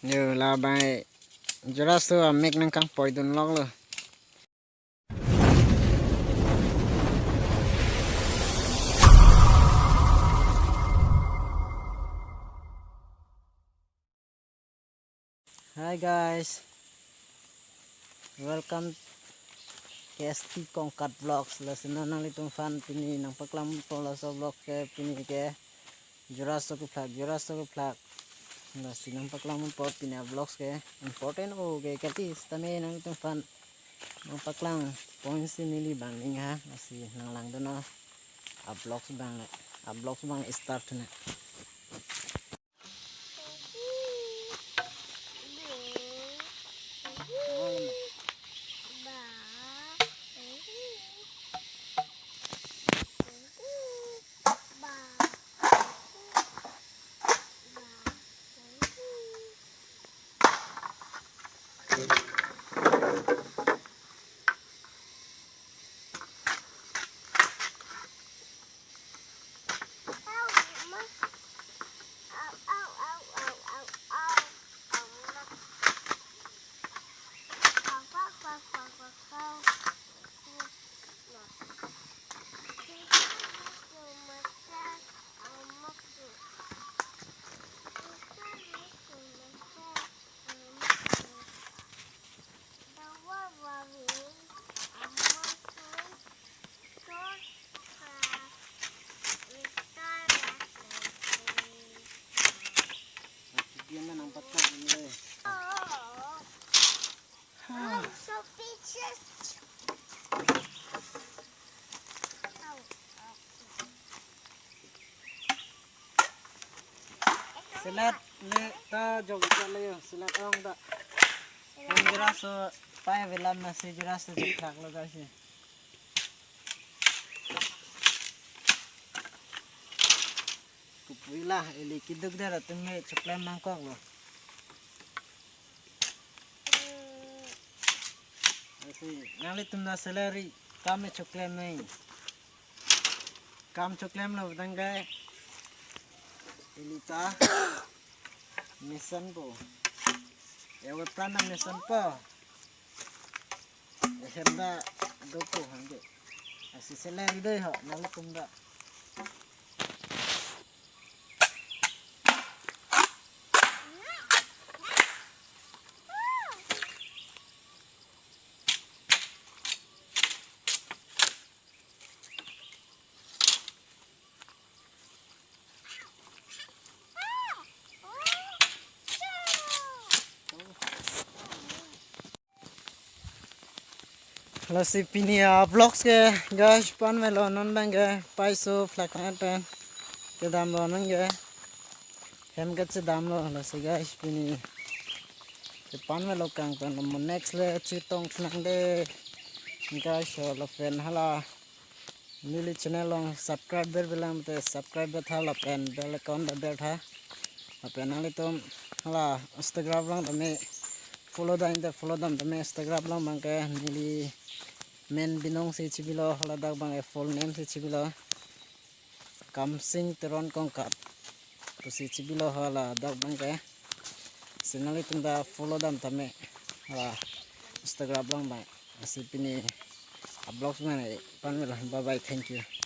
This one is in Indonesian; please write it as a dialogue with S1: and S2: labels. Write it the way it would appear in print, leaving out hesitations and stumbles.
S1: Yo la bai jura so mek nang kang poi dun lok lo. Hi guys, welcome KST Kongkat Vlogs. La senang litung fan pini nang paklam tola so vlog ke pini ke jura so ku plak la sinang paklam po pini vlogs ke important o ke kati stame nang litung fan nang paklang point si mili bang ning ha asi nang lang dono a vlogs bang start na. Silat le ta jog le silat ong da. Jura so pai velam na si jura so plak lo guys. Kupuilah eli kiduk dara tumme choklem mangkok lo. Asi ngali tumda salary kame choklem nahi. Kam choklem lo dangai. Elita mission po. Ewa prana mission po. Ehenda doko hande. Asi salary doi ho ngali tumda. Lasi pinia vlogs ke guys pan melo non bang ke paiso flak pen ke dam lo non ke hem ke dam lo lasi guys pini ke pan melo kang pen mo next le chitong nang de guys lo pen hala nili channel long subscribe ber bilang te subscribe bet hala pen bel account da ber tha pen ali tom hala instagram long tame follow dam tame instagram long bang ke nili men binong si chibilo haladak bang full name si chibilo kamsing teron kongkat to si chibilo hala dak bang ke sinali tunda follow dam tame hala instagram bang bang asipini blogs mane pan bye bye, thank you.